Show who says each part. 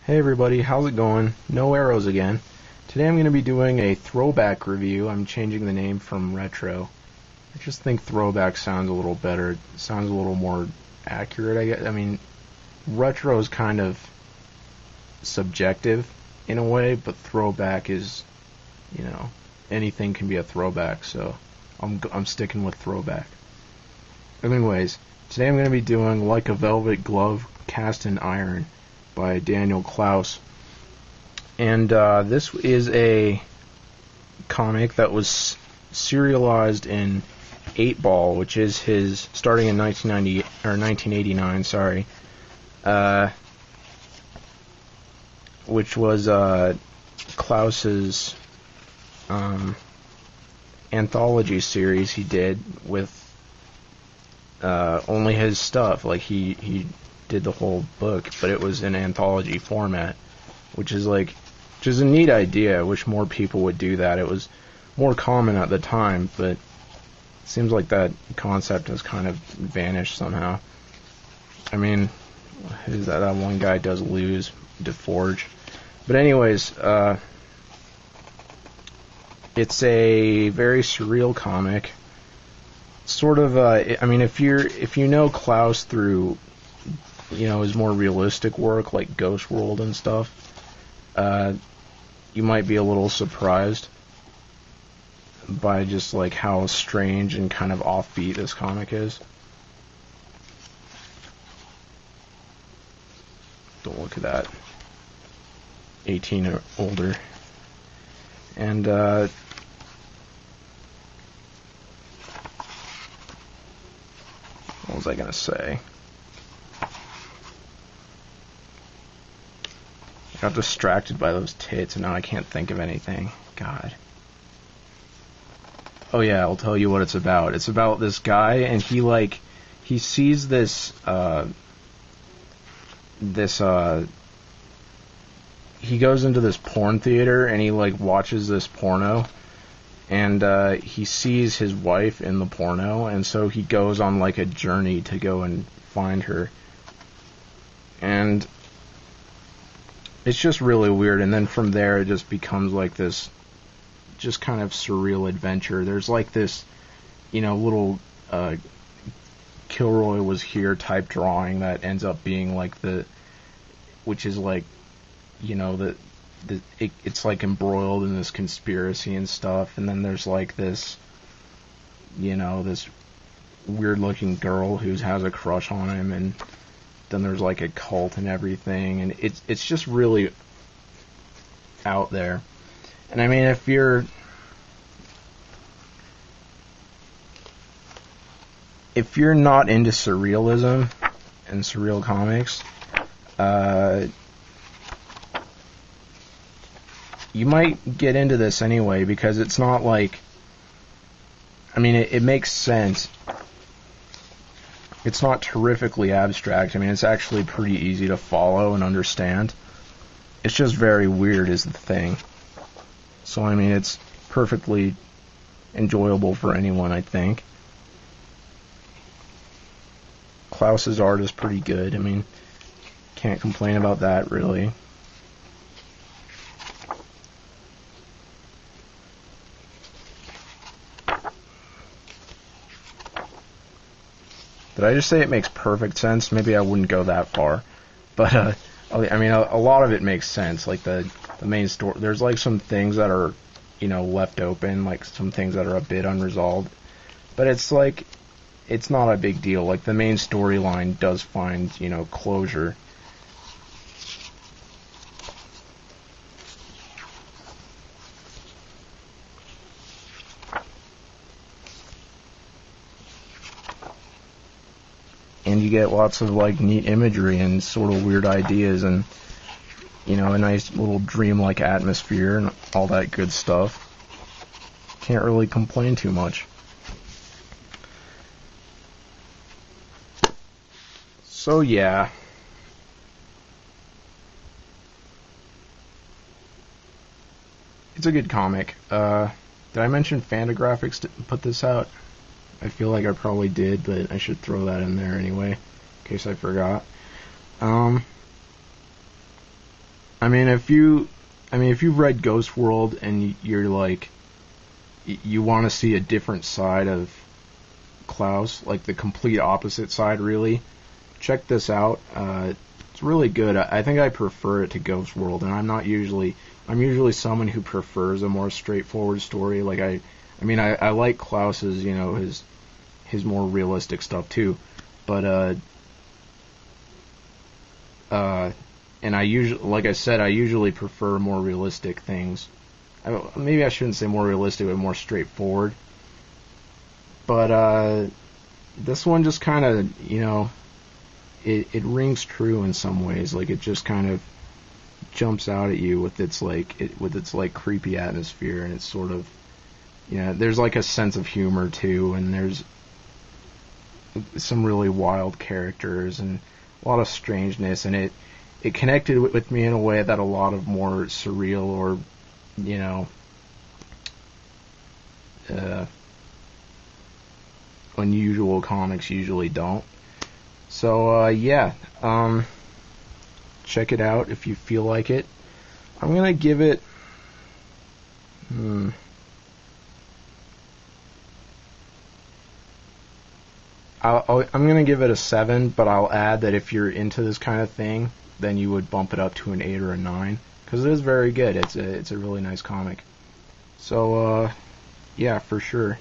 Speaker 1: Hey everybody, how's it going? No arrows again. Today I'm going to be doing a throwback review. I'm changing the name from retro. I just think throwback sounds a little better. It sounds a little more accurate, I guess. I mean, retro is kind of subjective in a way, but throwback is, you know, anything can be a throwback, so I'm sticking with throwback. Anyways, today I'm going to be doing Like a Velvet Glove Cast in Iron by Daniel Clowes. And this is a comic that was serialized in 8-Ball, which is his starting in 1989, sorry. Which was Clowes's anthology series he did with only his stuff. Like he did the whole book, but it was in anthology format, which is a neat idea. I wish more people would do that. It was more common at the time, but it seems like that concept has kind of vanished somehow. I mean, who's that one guy does lose DeForge. But anyways, it's a very surreal comic. Sort of, I mean, if you know Clowes through, you know, his more realistic work like Ghost World and stuff, you might be a little surprised by just like how strange and kind of offbeat this comic is. Don't look at that. 18 or older. And what was I gonna say? I got distracted by those tits and now I can't think of anything. God. Oh yeah, I'll tell you what it's about. It's about this guy, and he sees this he goes into this porn theater and he watches this porno, and he sees his wife in the porno, and so he goes on a journey to go and find her. And it's just really weird, and then from there it just becomes this just kind of surreal adventure. There's this, you know, little Kilroy was here type drawing that ends up being which is you know, it's embroiled in this conspiracy and stuff, and then there's this, you know, this weird looking girl who has a crush on him, and then there's a cult and everything, and it's just really out there. And I mean, if you're not into surrealism and surreal comics, you might get into this anyway, because it's not I mean, it makes sense. It's not terrifically abstract. I mean, it's actually pretty easy to follow and understand. It's just very weird is the thing. So, I mean, it's perfectly enjoyable for anyone, I think. Clowes's art is pretty good. I mean, can't complain about that, really. Did I just say it makes perfect sense? Maybe I wouldn't go that far. But, I mean, a lot of it makes sense. The main story, there's some things that are, you know, left open, some things that are a bit unresolved. But it's it's not a big deal. The main storyline does find, you know, closure. And you get lots of neat imagery and sort of weird ideas, and, you know, a nice little dreamlike atmosphere and all that good stuff. Can't really complain too much. So yeah. It's a good comic. Did I mention Fantagraphics put this out? I feel like I probably did, but I should throw that in there anyway, in case I forgot. I mean, if you've read Ghost World and you're like, you want to see a different side of Clowes, like the complete opposite side, really, check this out. It's really good. I think I prefer it to Ghost World, and I'm usually someone who prefers a more straightforward story. Like I like Clowes's, his more realistic stuff too, but and like I said, I usually prefer more realistic things. Maybe I shouldn't say more realistic, but more straightforward. But this one just kind of, it rings true in some ways. Like it just kind of jumps out at you with its creepy atmosphere, and it's sort of, there's like a sense of humor too, and there's some really wild characters and a lot of strangeness, and it connected with me in a way that a lot of more surreal or unusual comics usually don't. So check it out if you feel like it. I'm gonna give it I'm gonna give it a 7, but I'll add that if you're into this kind of thing, then you would bump it up to an 8 or a 9, because it is very good. It's a really nice comic. So yeah, for sure.